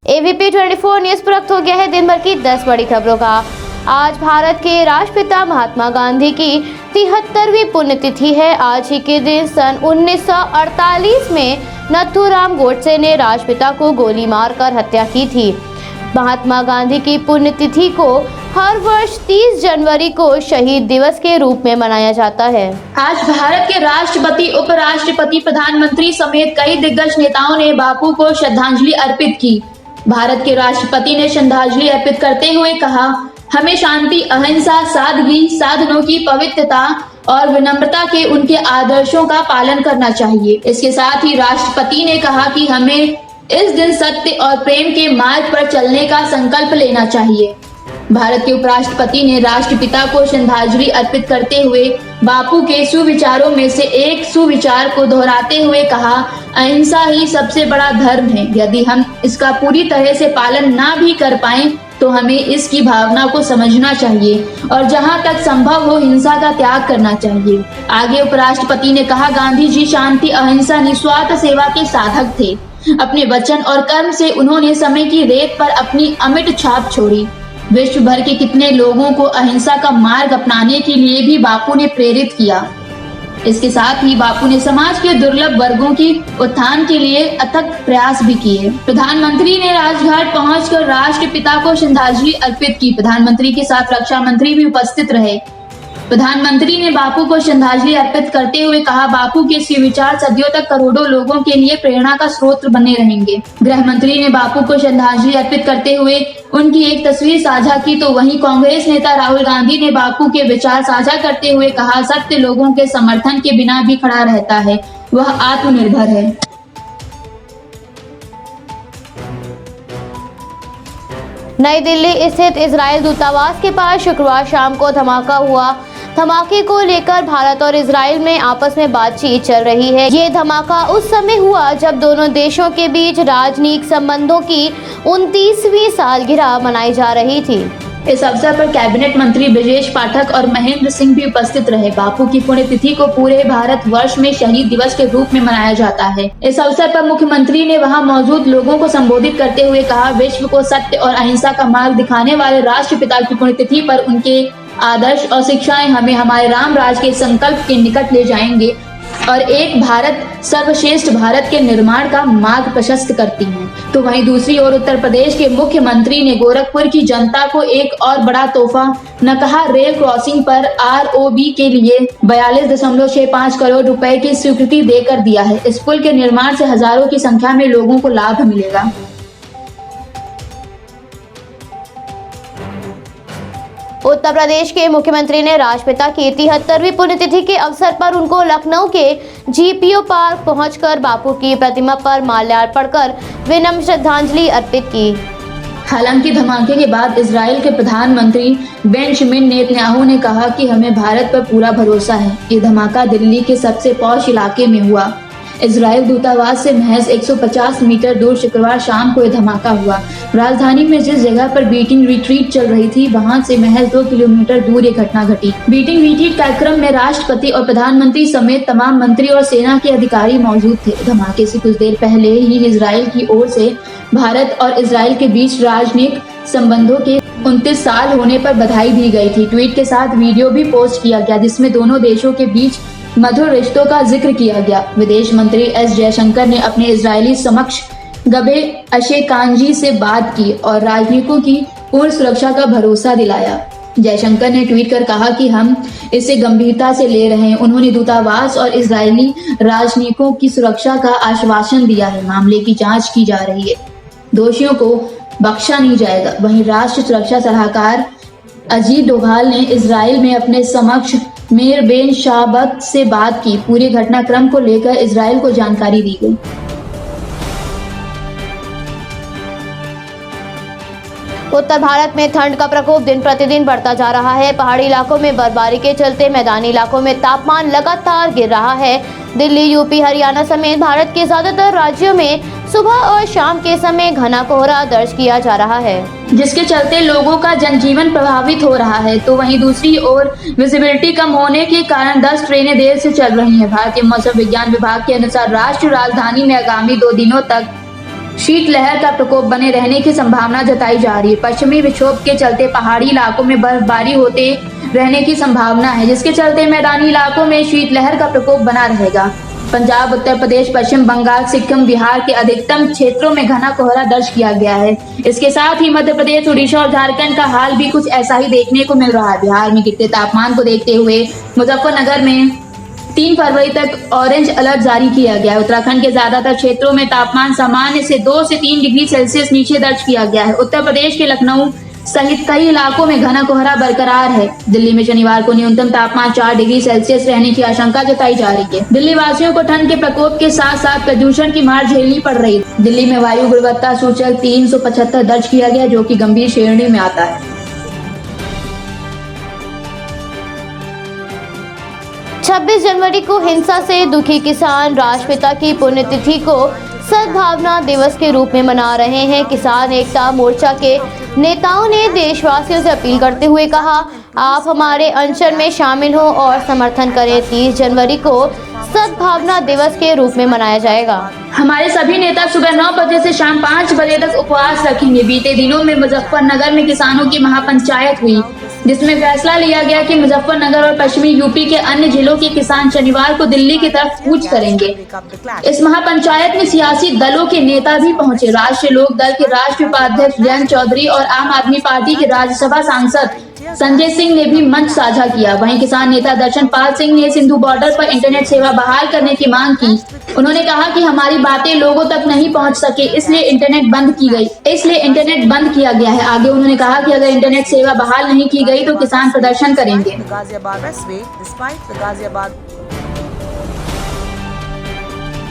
AVP 24 news पर वक्त हो गया है दिन भर की 10 बड़ी खबरों का। आज भारत के राष्ट्रपिता महात्मा गांधी की 73वीं पुण्यतिथि है। आज ही के दिन सन 1948 में नथुराम गोडसे ने राष्ट्रपिता को गोली मारकर हत्या की थी। महात्मा गांधी की पुण्यतिथि को हर वर्ष 30 जनवरी को शहीद दिवस के रूप में मनाया जाता है। आज भारत के राष्ट्रपति, उपराष्ट्रपति, प्रधानमंत्री समेत कई दिग्गज नेताओं ने बापू को श्रद्धांजलि अर्पित की। भारत के राष्ट्रपति ने श्रद्धांजलि अर्पित करते हुए कहा, हमें शांति, अहिंसा, सादगी, साधनों की पवित्रता और विनम्रता के उनके आदर्शों का पालन करना चाहिए। इसके साथ ही राष्ट्रपति ने कहा कि हमें इस दिन सत्य और प्रेम के मार्ग पर चलने का संकल्प लेना चाहिए। भारत के उपराष्ट्रपति ने राष्ट्रपिता को श्रद्धांजलि अर्पित करते हुए बापू के सुविचारों में से एक सुविचार को दोहराते हुए कहा, अहिंसा ही सबसे बड़ा धर्म है। यदि हम इसका पूरी तरह से पालन ना भी कर पाएं तो हमें इसकी भावना को समझना चाहिए और जहां तक संभव हो हिंसा का त्याग करना चाहिए। आगे उपराष्ट्रपति ने कहा, गांधी जी शांति, अहिंसा, निस्वार्थ सेवा के साधक थे। अपने वचन और कर्म से उन्होंने समय की रेत पर अपनी अमिट छाप छोड़ी। विश्व भर के कितने लोगों को अहिंसा का मार्ग अपनाने के लिए भी बापू ने प्रेरित किया। इसके साथ ही बापू ने समाज के दुर्लभ वर्गों की उत्थान के लिए अथक प्रयास भी किए। प्रधानमंत्री ने राजघाट पहुंचकर राष्ट्रपिता को श्रद्धांजलि अर्पित की। प्रधानमंत्री के साथ रक्षा मंत्री भी उपस्थित रहे। प्रधानमंत्री ने बापू को श्रद्धांजलि अर्पित करते हुए कहा, बापू के सुविचार सदियों तक करोड़ों लोगों के लिए प्रेरणा का स्रोत बने रहेंगे। गृह मंत्री ने बापू को श्रद्धांजलि अर्पित करते हुए उनकी एक तस्वीर साझा की, तो वहीं कांग्रेस नेता राहुल गांधी ने बापू के विचार साझा करते हुए कहा, सत्य लोगों के समर्थन के बिना भी खड़ा रहता है, वह आत्मनिर्भर है। नई दिल्ली स्थित इजरायल दूतावास के पास शुक्रवार शाम को धमाका हुआ। धमाके को लेकर भारत और इजरायल में आपस में बातचीत चल रही है। ये धमाका उस समय हुआ जब दोनों देशों के बीच राजनयिक संबंधों की 29वीं सालगिरह मनाई जा रही थी। इस अवसर पर कैबिनेट मंत्री ब्रजेश पाठक और महेंद्र सिंह भी उपस्थित रहे। बापू की पुण्यतिथि को पूरे भारत वर्ष में शहीद दिवस के रूप में मनाया जाता है। इस अवसर पर मुख्यमंत्री ने वहां मौजूद लोगों को संबोधित करते हुए कहा, विश्व को सत्य और अहिंसा का मार्ग दिखाने वाले राष्ट्रपिता की पुण्यतिथि पर उनके आदर्श और शिक्षाएं हमें हमारे राम राज के संकल्प के निकट ले जाएंगे और एक भारत सर्वश्रेष्ठ भारत के निर्माण का मार्ग प्रशस्त करती हैं। तो वहीं दूसरी ओर उत्तर प्रदेश के मुख्यमंत्री ने गोरखपुर की जनता को एक और बड़ा तोहफा नकहा रेल क्रॉसिंग पर ROB के लिए 42.65 करोड़ रुपए की स्वीकृति देकर दिया है। इस पुल के निर्माण से हजारों की संख्या में लोगों को लाभ मिलेगा। उत्तर प्रदेश के मुख्यमंत्री ने राष्ट्रपिता की 73वीं पुण्यतिथि के अवसर पर उनको लखनऊ के GPO पार्क पहुंचकर बापू की प्रतिमा पर माल्यार्पण कर विनम्र श्रद्धांजलि अर्पित की। हालांकि धमाके के बाद इजराइल के प्रधानमंत्री बेंजामिन नेतन्याहू ने कहा कि हमें भारत पर पूरा भरोसा है। ये धमाका दिल्ली के सबसे पॉश इलाके में हुआ। इजराइल दूतावास से महज 150 मीटर दूर शुक्रवार शाम को यह धमाका हुआ। राजधानी में जिस जगह पर बीटिंग रिट्रीट चल रही थी वहां से महज 2 किलोमीटर दूर ये घटना घटी। बीटिंग रिट्रीट कार्यक्रम में राष्ट्रपति और प्रधानमंत्री समेत तमाम मंत्री और सेना के अधिकारी मौजूद थे। धमाके से कुछ देर पहले ही इजराइल की ओर से भारत और इजराइल के बीच राजनयिक संबंधों के 29 साल होने पर बधाई दी गई थी। ट्वीट के साथ वीडियो भी पोस्ट किया गया जिसमें दोनों देशों के बीच मधुर रिश्तों का जिक्र किया गया। विदेश मंत्री S जयशंकर ने अपने इजरायली समक्ष गबे अशेकांजी से बात की और राजनयिकों की पूर्ण सुरक्षा का भरोसा दिलाया। जयशंकर ने ट्वीट कर कहा कि हम इसे गंभीरता से ले रहे हैं। उन्होंने दूतावास और इजरायली राजनयिकों की सुरक्षा का आश्वासन दिया है। मामले की जांच की जा रही है, दोषियों को बख्शा नहीं जाएगा। वहीं राष्ट्रीय सुरक्षा सलाहकार अजीत डोभाल ने इजराइल में अपने समक्ष मेयर बेन शाबत से बात की। पूरे घटनाक्रम को लेकर इजराइल को जानकारी दी गई। उत्तर भारत में ठंड का प्रकोप दिन प्रतिदिन बढ़ता जा रहा है। पहाड़ी इलाकों में बर्फबारी के चलते मैदानी इलाकों में तापमान लगातार गिर रहा है। दिल्ली, यूपी, हरियाणा समेत भारत के ज्यादातर राज्यों में सुबह और शाम के समय घना कोहरा दर्ज किया जा रहा है, जिसके चलते लोगों का जनजीवन प्रभावित हो रहा है। तो वहीं दूसरी ओर विजिबिलिटी कम होने के कारण 10 ट्रेनें देर से चल रही हैं। भारतीय मौसम विज्ञान विभाग के अनुसार राष्ट्रीय राजधानी में आगामी 2 दिनों तक शीतलहर का प्रकोप बने रहने की संभावना जताई जा रही है। पश्चिमी विक्षोभ के चलते पहाड़ी इलाकों में बर्फबारी होते रहने की संभावना है, जिसके चलते मैदानी इलाकों में शीतलहर का प्रकोप बना रहेगा। पंजाब, उत्तर प्रदेश, पश्चिम बंगाल, सिक्किम, बिहार के अधिकतम क्षेत्रों में घना कोहरा दर्ज किया गया है। इसके साथ ही मध्य प्रदेश, उड़ीसा और झारखंड का हाल भी कुछ ऐसा ही देखने को मिल रहा है। बिहार में गिरते तापमान को देखते हुए मुजफ्फरनगर में 3 फरवरी तक ऑरेंज अलर्ट जारी किया गया है। उत्तराखंड के ज्यादातर क्षेत्रों में तापमान सामान्य से 2 से 3 डिग्री सेल्सियस नीचे दर्ज किया गया है। उत्तर प्रदेश के लखनऊ सहित कई इलाकों में घना कोहरा बरकरार है। दिल्ली में शनिवार को न्यूनतम तापमान 4 डिग्री सेल्सियस रहने की आशंका जताई जा रही है। दिल्ली वासियों को ठंड के प्रकोप के साथ साथ प्रदूषण की मार झेलनी पड़ रही है। दिल्ली में वायु गुणवत्ता सूचक 375 दर्ज किया गया, जो कि गंभीर श्रेणी में आता है। 26 जनवरी को हिंसा से दुखी किसान राष्ट्रपिता की पुण्यतिथि को सद्भावना दिवस के रूप में मना रहे हैं। किसान एकता मोर्चा के नेताओं ने देशवासियों से अपील करते हुए कहा, आप हमारे अनशन में शामिल हो और समर्थन करें। 30 जनवरी को सद्भावना दिवस के रूप में मनाया जाएगा। हमारे सभी नेता सुबह 9 बजे से शाम 5 बजे तक उपवास रखेंगे। बीते दिनों में मुजफ्फरनगर में किसानों की महापंचायत हुई, जिसमें फैसला लिया गया कि मुजफ्फरनगर और पश्चिमी यूपी के अन्य जिलों के किसान शनिवार को दिल्ली की तरफ कूच करेंगे। इस महापंचायत में सियासी दलों के नेता भी पहुंचे। राष्ट्रीय लोक दल के राष्ट्रीय उपाध्यक्ष जयंत चौधरी और आम आदमी पार्टी के राज्यसभा सांसद संजय सिंह ने भी मंच साझा किया। वहीं किसान नेता दर्शन पाल सिंह ने सिंधु बॉर्डर पर इंटरनेट सेवा बहाल करने की मांग की। उन्होंने कहा कि हमारी बातें लोगों तक नहीं पहुंच सके, इसलिए इंटरनेट बंद किया गया है। आगे उन्होंने कहा कि अगर इंटरनेट सेवा बहाल नहीं की गई तो किसान प्रदर्शन करेंगे।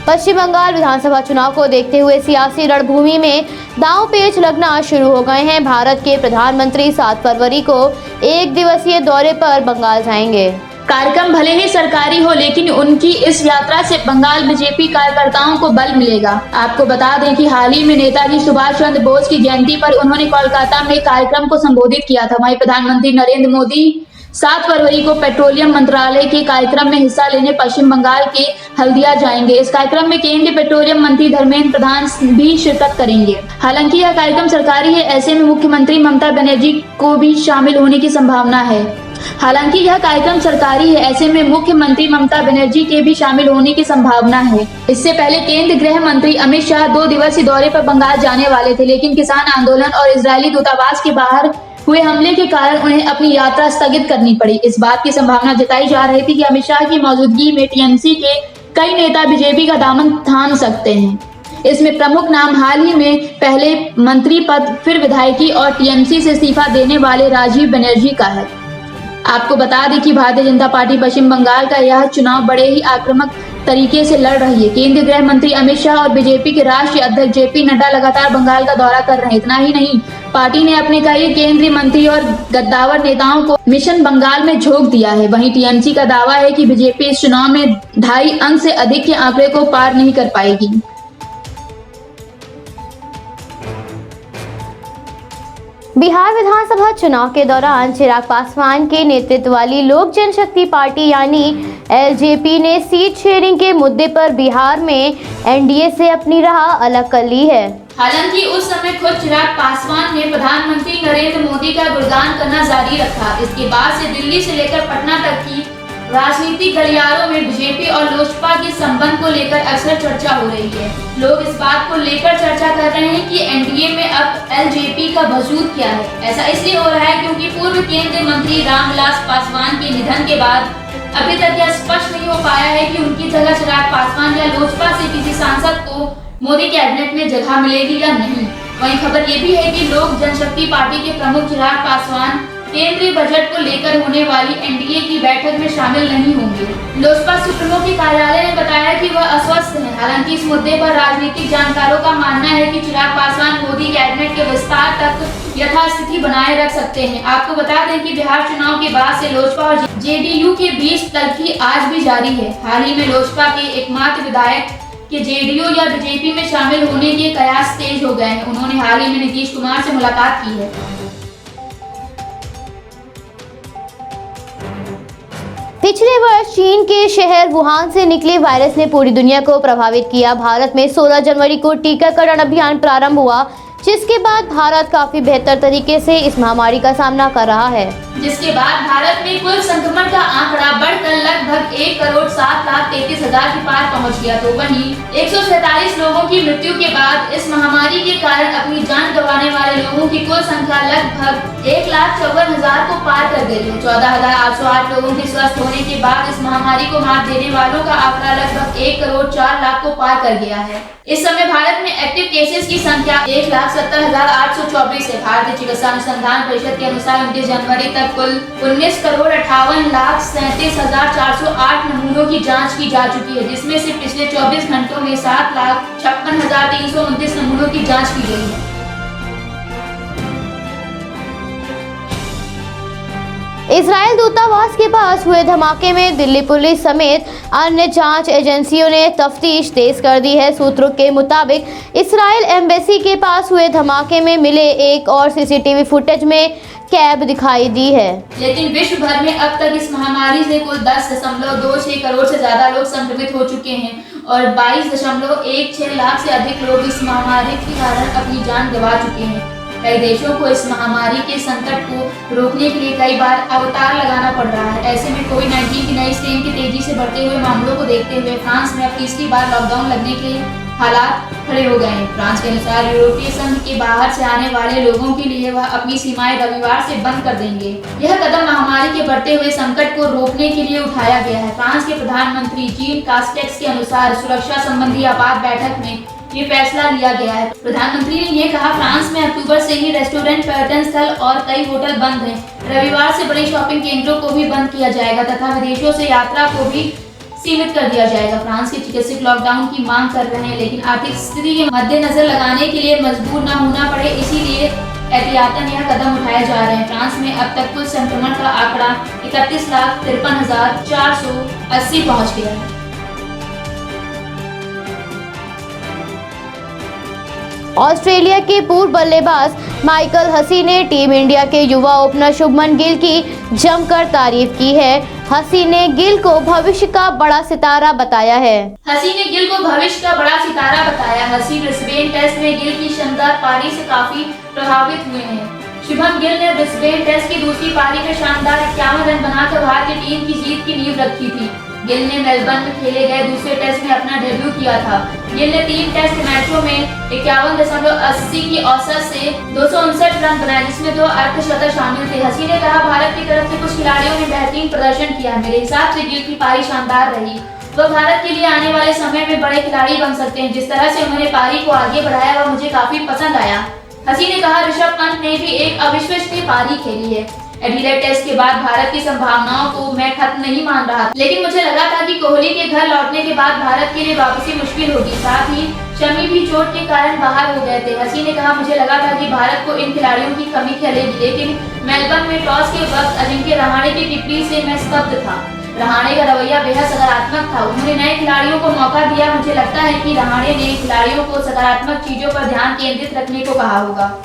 पश्चिम बंगाल विधानसभा चुनाव को देखते हुए सियासी रणभूमि में दांव पेच लगना शुरू हो गए हैं। भारत के प्रधानमंत्री 7 फरवरी को 1 दिवसीय दौरे पर बंगाल जाएंगे। कार्यक्रम भले ही सरकारी हो, लेकिन उनकी इस यात्रा से बंगाल बीजेपी कार्यकर्ताओं को बल मिलेगा। आपको बता दें कि हाल ही में नेताजी सुभाष चंद्र बोस की जयंती पर उन्होंने कोलकाता में कार्यक्रम को संबोधित किया था। वहीं प्रधानमंत्री नरेंद्र मोदी 7 फरवरी को पेट्रोलियम मंत्रालय के कार्यक्रम में हिस्सा लेने पश्चिम बंगाल के हल्दिया जाएंगे। इस कार्यक्रम में केंद्रीय पेट्रोलियम मंत्री धर्मेंद्र प्रधान भी शिरकत करेंगे। हालांकि यह कार्यक्रम सरकारी है, ऐसे में मुख्यमंत्री ममता बनर्जी को भी शामिल होने की संभावना है। इससे पहले केंद्रीय गृह मंत्री अमित शाह 2 दिवसीय दौरे पर बंगाल जाने वाले थे, लेकिन किसान आंदोलन और इजरायली दूतावास के बाहर हुए हमले के कारण उन्हें अपनी यात्रा स्थगित करनी पड़ी। इस बात की संभावना जताई जा रही थी कि अमित शाह की मौजूदगी में टीएमसी के कई नेता बीजेपी का दामन थाम सकते हैं। इसमें प्रमुख नाम हाल ही में पहले मंत्री पद, फिर विधायकी और टीएमसी से इस्तीफा देने वाले राजीव बनर्जी का है। आपको बता दें कि भारतीय जनता पार्टी पश्चिम बंगाल का यह चुनाव बड़े ही आक्रामक तरीके से लड़ रही है। केंद्रीय गृह मंत्री अमित शाह और बीजेपी के राष्ट्रीय अध्यक्ष जेपी नड्डा लगातार बंगाल का दौरा कर रहे हैं। इतना ही नहीं, पार्टी ने अपने कई केंद्रीय मंत्री और गद्दावर नेताओं को मिशन बंगाल में झोंक दिया है। वहीं टीएमसी का दावा है कि बीजेपी इस चुनाव में 2.5 अंक से अधिक के आंकड़े को पार नहीं कर पाएगी। बिहार विधानसभा चुनाव के दौरान चिराग पासवान के नेतृत्व वाली लोक जनशक्ति पार्टी यानी एलजेपी ने सीट शेयरिंग के मुद्दे पर बिहार में एनडीए से अपनी राह अलग कर ली है। हालांकि उस समय खुद चिराग पासवान ने प्रधानमंत्री नरेंद्र मोदी का गुणगान करना जारी रखा। इसके बाद से दिल्ली से लेकर पटना तक की राजनीतिक गलियारों में बीजेपी और लोजपा के संबंध को लेकर अक्सर चर्चा हो रही है। लोग इस बात को लेकर चर्चा कर रहे हैं कि एनडीए में अब एलजेपी का वजूद क्या है। ऐसा इसलिए हो रहा है क्योंकि पूर्व केंद्रीय मंत्री रामविलास पासवान के निधन के बाद अभी तक यह स्पष्ट नहीं हो पाया है कि उनकी जगह चिराग पासवान या लोजपा से किसी सांसद को मोदी कैबिनेट में जगह मिलेगी या नहीं। वहीं खबर ये भी है कि लोक जनशक्ति पार्टी के प्रमुख चिराग पासवान केंद्रीय बजट को लेकर होने वाली एनडीए की बैठक में शामिल नहीं होंगे। लोजपा सुप्रीमो के कार्यालय ने बताया कि वह अस्वस्थ है। हालांकि इस मुद्दे पर राजनीतिक जानकारों का मानना है कि चिराग पासवान मोदी कैबिनेट के विस्तार तक यथास्थिति बनाए रख सकते हैं। आपको बता दें कि बिहार चुनाव के बाद से लोजपा और जेडीयू के बीच तल्खी आज भी जारी है। हाल ही में लोजपा के एकमात्र विधायक के जेडीयू या बीजेपी में शामिल होने के कयास तेज हो गए हैं। उन्होंने हाल ही में नीतीश कुमार से मुलाकात की है। पिछले वर्ष चीन के शहर वुहान से निकले वायरस ने पूरी दुनिया को प्रभावित किया। भारत में 16 जनवरी को टीकाकरण अभियान प्रारंभ हुआ, जिसके बाद भारत काफी बेहतर तरीके से इस महामारी का सामना कर रहा है। जिसके बाद भारत में कुल संक्रमण का आंकड़ा बढ़कर लगभग 1,07,33,000 के पार पहुंच गया। तो वहीं 147 लोगों की मृत्यु के बाद इस महामारी के कारण अपनी जान गंवाने वाले लोगों की कुल संख्या लगभग 1,54,000 को पार कर गई है। 14,808 लोगों के स्वस्थ होने के बाद इस महामारी को मात देने वालों का आंकड़ा लगभग 1,04,00,000 को पार कर गया है। इस समय भारत में एक्टिव केसेस की संख्या 1,70,824 है। भारतीय चिकित्सा अनुसंधान परिषद के अनुसार 29 जनवरी तक कुल 19,58,37,408 नमूनों की जांच की जा चुकी है, जिसमें से पिछले 24 घंटों में 7,56,329 नमूनों की जांच की गई है। इजराइल दूतावास के पास हुए धमाके में दिल्ली पुलिस समेत अन्य जांच एजेंसियों ने तफ्तीश तेज कर दी है। सूत्रों के मुताबिक इजराइल एम्बेसी के पास हुए धमाके में मिले एक और सीसीटीवी फुटेज में कैब दिखाई दी है। लेकिन विश्व भर में अब तक इस महामारी से कुल 10.26 करोड़ से ज्यादा लोग संक्रमित हो चुके हैं और 22.16 लाख से अधिक लोग इस महामारी के कारण अपनी जान गंवा चुके हैं। कई देशों को इस महामारी के संकट को रोकने के लिए कई बार अवतार लगाना पड़ रहा है। ऐसे में कोविड-19 की नई स्ट्रेन के तेजी से बढ़ते हुए मामलों को देखते हुए फ्रांस में अब तीसरी बार लॉकडाउन लगने के हालात खड़े हो गए हैं। फ्रांस के अनुसार यूरोपीय संघ के बाहर से आने वाले लोगों के लिए वह अपनी सीमाएं रविवार से बंद कर देंगे। यह कदम महामारी के बढ़ते हुए संकट को रोकने के लिए उठाया गया है। फ्रांस के प्रधानमंत्री जीन कास्टेक्स के अनुसार सुरक्षा संबंधी आपात बैठक में ये फैसला लिया गया है। प्रधानमंत्री ने ये कहा, फ्रांस में अक्टूबर से ही रेस्टोरेंट, पर्यटन स्थल और कई होटल बंद हैं। रविवार से बड़े शॉपिंग केंद्रों को भी बंद किया जाएगा तथा विदेशों से यात्रा को भी सीमित कर दिया जाएगा। फ्रांस के चिकित्सक लॉकडाउन की मांग कर रहे हैं, लेकिन आर्थिक स्थिति के मद्देनजर लगाने के लिए मजबूर न होना पड़े, इसीलिए एहतियातन यह कदम उठाए जा रहे हैं। फ्रांस में अब तक कुल संक्रमण का आंकड़ा 31,53,480 पहुँच गया है। ऑस्ट्रेलिया के पूर्व बल्लेबाज माइकल हसी ने टीम इंडिया के युवा ओपनर शुभमन गिल की जमकर तारीफ की है। हसी ने गिल को भविष्य का बड़ा सितारा बताया है। हसी ने गिल को भविष्य का बड़ा सितारा बताया। हसी ब्रिस्बेन टेस्ट में गिल की शानदार पारी से काफी प्रभावित हुए हैं। शुभमन गिल ने ब्रिस्बेन टेस्ट की दूसरी पारी में शानदार 51 रन बनाकर भारतीय टीम की जीत की नींव रखी थी। गिल ने मेलबर्न में खेले गए दूसरे टेस्ट में अपना डेब्यू किया था। गिल ने 3 टेस्ट मैचों में 51.80 की औसत से 259 रन बनाए, जिसमें 2 अर्धशतक शामिल थे। हसी ने कहा, भारत की तरफ से कुछ खिलाड़ियों ने बेहतरीन प्रदर्शन किया। मेरे हिसाब से गिल की पारी शानदार रही। वह भारत के लिए आने वाले समय में बड़े खिलाड़ी बन सकते हैं। जिस तरह से उन्होंने पारी को आगे बढ़ाया वह मुझे काफी पसंद आया। हसी ने कहा, ऋषभ पंत ने भी एक अविश्वसनीय पारी खेली है। एडिलेड टेस्ट के बाद भारत की संभावनाओं को मैं खत्म नहीं मान रहा, लेकिन मुझे लगा था कि कोहली के घर लौटने के बाद भारत के लिए वापसी मुश्किल होगी। साथ ही शमी भी चोट के कारण बाहर हो गए थे। हसी ने कहा, मुझे लगा था कि भारत को इन खिलाड़ियों की कमी खलेगी, लेकिन मेलबर्न में टॉस के वक्त अजिंक्य रहाणे की टिप्पणी से मैं स्तब्ध था। रहाणे का रवैया बेहद सकारात्मक था। उन्होंने नए खिलाड़ियों को मौका दिया। मुझे लगता है कि रहाणे ने खिलाड़ियों को सकारात्मक चीजों पर ध्यान केंद्रित रखने को कहा होगा।